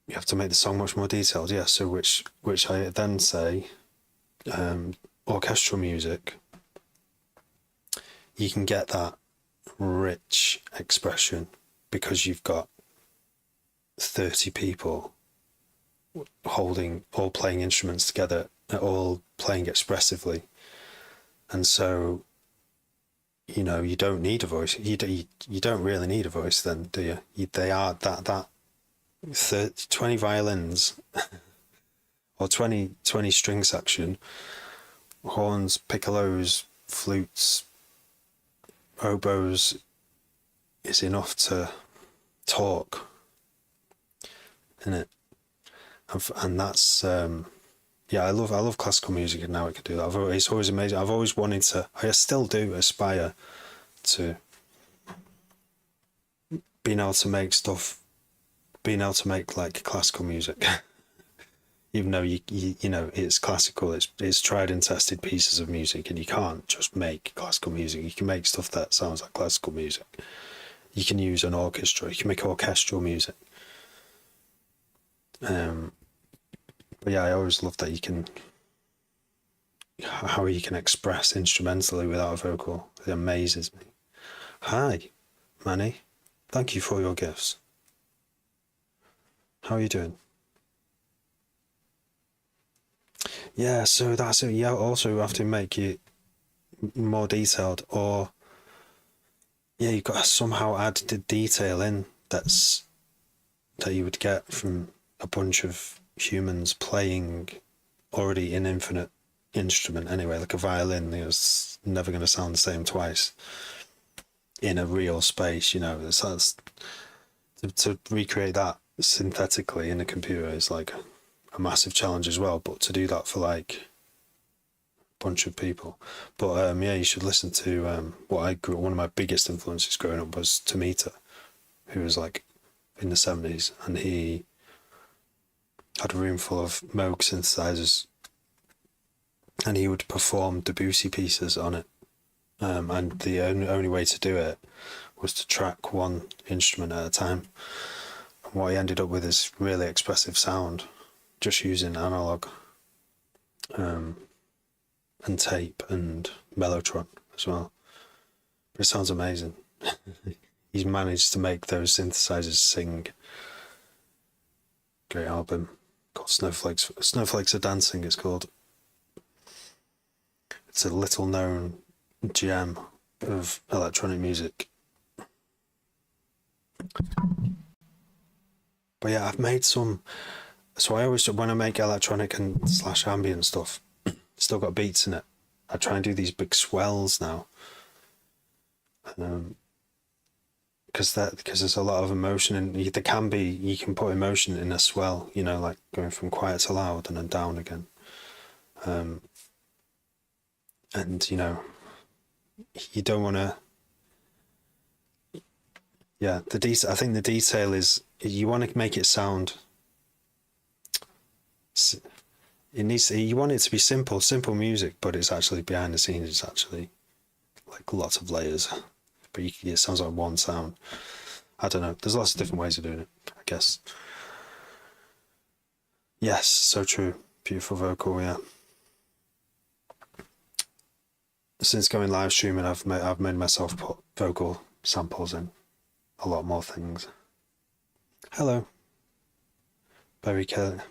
You have to make the song much more detailed, yeah. So which I then say, orchestral music, you can get that rich expression because you've got 30 people all playing instruments together, all playing expressively, and so you don't need a voice. You don't really need a voice then, do you? They are that 20 violins or 20 string section, horns, piccolos, flutes, oboes is enough to talk, isn't it? And that's I love classical music, and now it can do that. It's always amazing. I've always wanted to. I still do aspire to being able to make like classical music. Even though you it's classical, it's tried and tested pieces of music, and you can't just make classical music. You can make stuff that sounds like classical music. You can use an orchestra. You can make orchestral music. But yeah, I always love that how you can express instrumentally without a vocal. It amazes me. Hi, Manny. Thank you for your gifts. How are you doing? Yeah, so that's it. Yeah, also you have to make it more detailed, or you've got to somehow add the detail in that you would get from a bunch of humans playing already an infinite instrument anyway, like a violin. It's never going to sound the same twice in a real space. That's to recreate that synthetically in a computer is like a massive challenge as well. But to do that for like a bunch of people, but you should listen to one of my biggest influences growing up was Tomita, who was like in the 70s, and he had a room full of Moog synthesizers, and he would perform Debussy pieces on it. And the only way to do it was to track one instrument at a time. what he ended up with is really expressive sound, just using analog and tape and Mellotron as well. But it sounds amazing. He's managed to make those synthesizers sing. Great album called Snowflakes. Snowflakes Are Dancing, it's called. It's a little known gem of electronic music. But yeah, I've made some. So I always, when I make electronic and / ambient stuff, still got beats in it. I try and do these big swells now, because there's a lot of emotion, and you can put emotion in a swell. You know, like going from quiet to loud and then down again. And you know, you don't want to. Yeah, I think the detail is you want to make it sound. You want it to be simple music, but it's actually behind the scenes. It's actually like lots of layers, but it sounds like one sound. I don't know. There's lots of different ways of doing it, I guess. Yes, so true. Beautiful vocal, yeah. Since going live streaming, I've made myself put vocal samples in a lot more things. Hello, Berry Curry,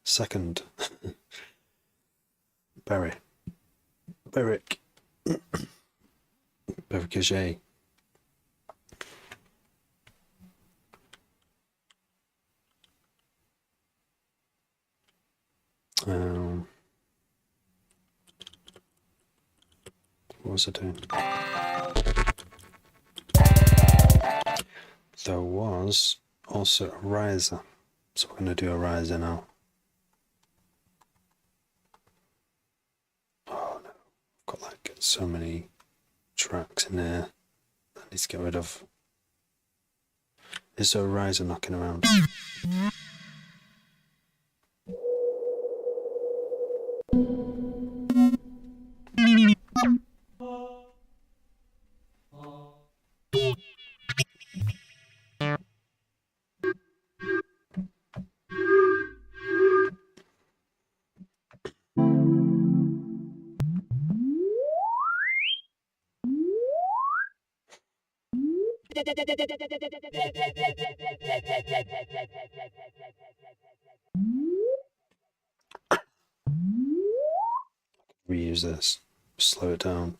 second. Berrick, Berricage. What was I doing? There was also a riser, so we're going to do a riser now. Oh no, I've got like so many tracks in there that I need to get rid of. Is there a riser knocking around? Reuse this, slow it down.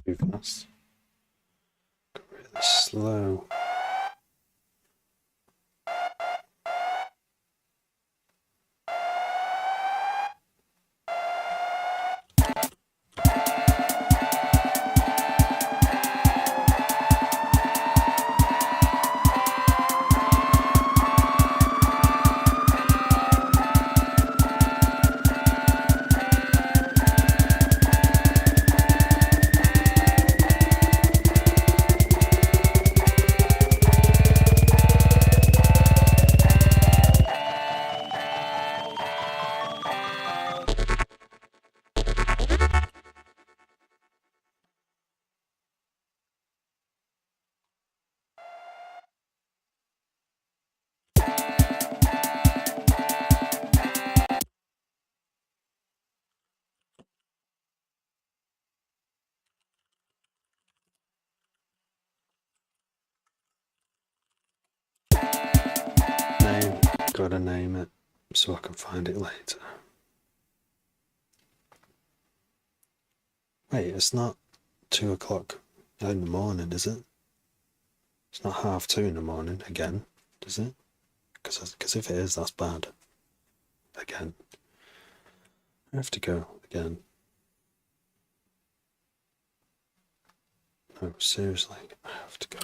Too fast. Go really slow. Gotta name it so I can find it later. Wait, it's not 2 o'clock in the morning, is it? It's not 2:30 in the morning again, is it? Because if it is, that's bad. Again. I have to go again. No, seriously, I have to go.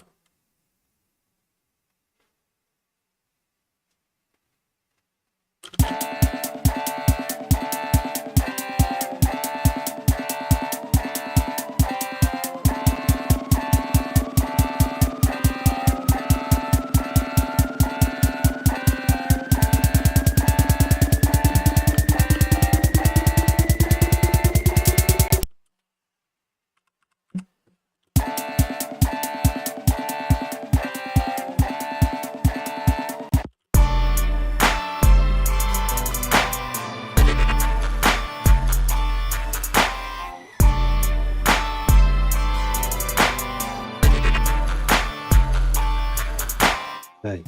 Hey.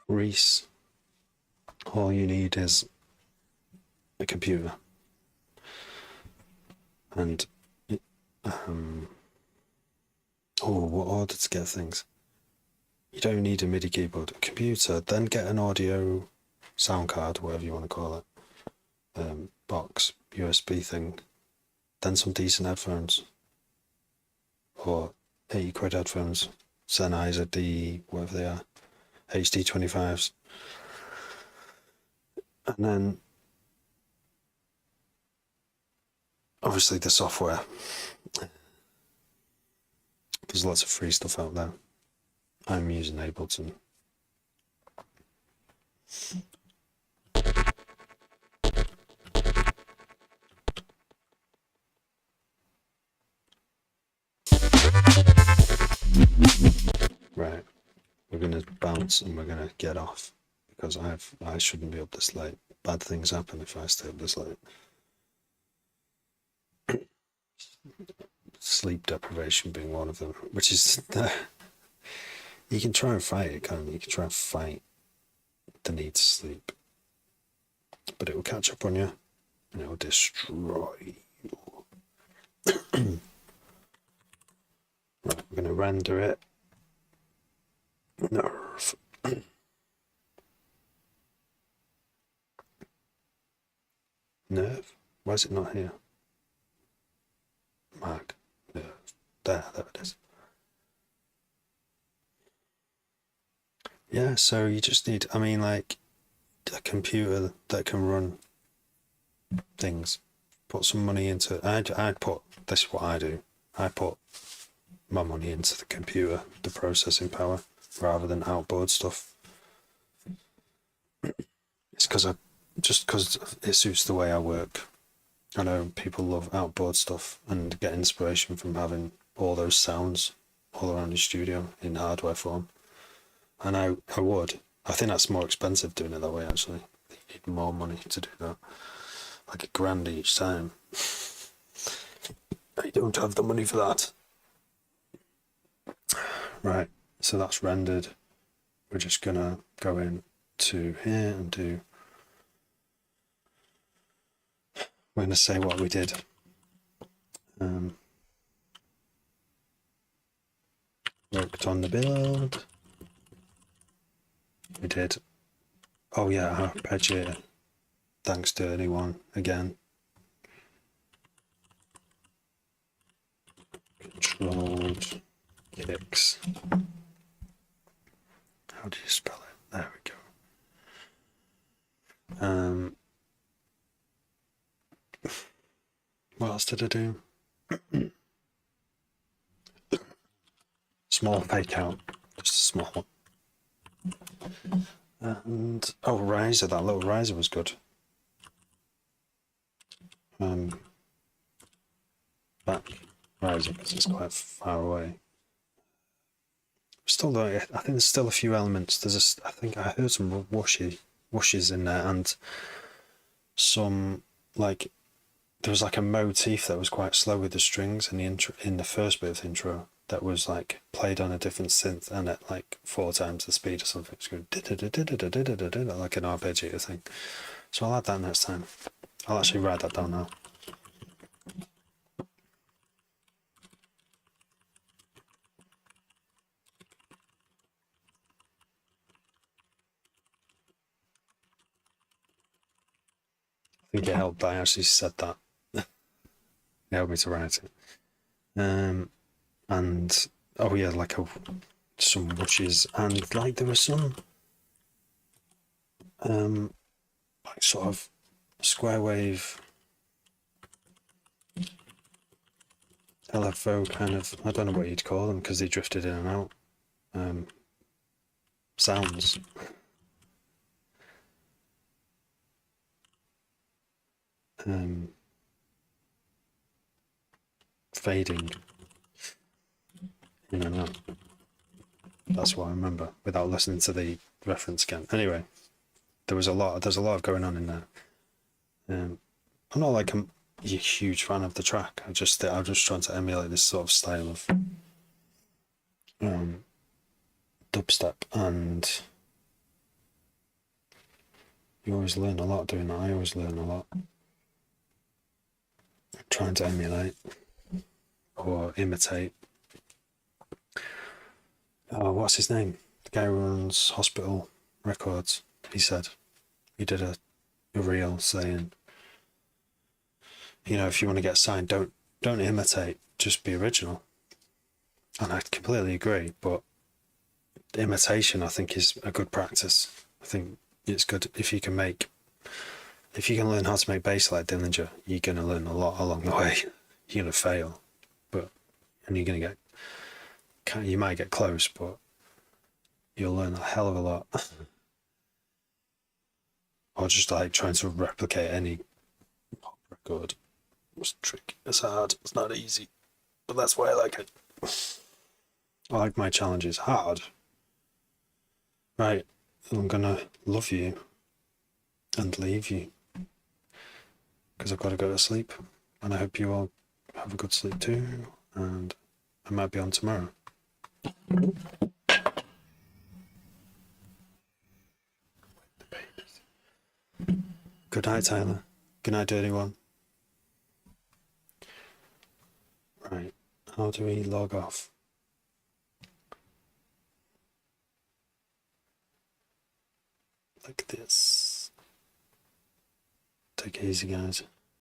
Reese, all you need is a computer and what order to get things. You don't need a MIDI keyboard, a computer, then get an audio sound card, whatever you want to call it, box, USB thing, then some decent headphones, or 80 quid headphones, Sennheiser D, whatever they are, HD25s, and then obviously the software. There's lots of free stuff out there. I'm using Ableton. Right, we're gonna bounce and we're gonna get off because I shouldn't be up this late. Bad things happen if I stay up this late. Sleep deprivation being one of them, which is you can try and fight it, can't you? You can try and fight the need to sleep, but it will catch up on you and it will destroy you. Right, we're going to render it. Nerve. Nerve? Why is it not here? Mark. Nerve. There it is. Yeah, so you just need, like a computer that can run things. Put some money into it. I'd put, this is what I do. I put my money into the computer, the processing power, rather than outboard stuff. It's because it suits the way I work. I know people love outboard stuff and get inspiration from having all those sounds all around your studio in hardware form. And I would. I think that's more expensive doing it that way, actually. You need more money to do that. Like $1,000 each time. I don't have the money for that. Right, so that's rendered. We're just gonna go in to here and do. We're gonna say what we did. Worked on the build. We did. Oh yeah, arpeggiator. Thanks to anyone again. Controlled kicks. How do you spell it? There we go. did I do? Small fake out, just a small one. And oh, riser, that little riser was good. Back riser because it's quite far away. Still though, I think there's still a few elements. I think I heard some whooshes in there, and some like there was like a motif that was quite slow with the strings in the intro, in the first bit of the intro, that was like played on a different synth and at like 4 times the speed or something. It's going like an arpeggio thing. So I'll add that next time. I'll actually write that down now. I think it helped. I actually said that. It helped me to write it. And oh yeah, like some whooshes, and like there was some like sort of square wave LFO kind of, I don't know what you'd call them because they drifted in and out, sounds. Fading in and out. That's what I remember without listening to the reference again. Anyway, there's a lot of going on in there. I'm not like a huge fan of the track. I'm just trying to emulate this sort of style of dubstep, and you always learn a lot doing that. I always learn a lot trying to emulate or imitate. What's his name? The guy who runs Hospital Records. He said he did a reel saying, you know, if you want to get signed, don't imitate, just be original. And I completely agree, but imitation, I think, is a good practice. I think it's good if you can learn how to make bass like Dillinger, you're going to learn a lot along the way. You're going to fail, and you're going to you might get close, but you'll learn a hell of a lot. Or just like trying to replicate any pop record. It's tricky. It's hard. It's not easy. But that's why I like it. I like my challenges. Hard. Right. I'm gonna love you and leave you because I've got to go to sleep. And I hope you all have a good sleep too. And I might be on tomorrow. Good night, Tyler. Good night, Dirty One. Right. How do we log off? Like this. Take it easy, guys.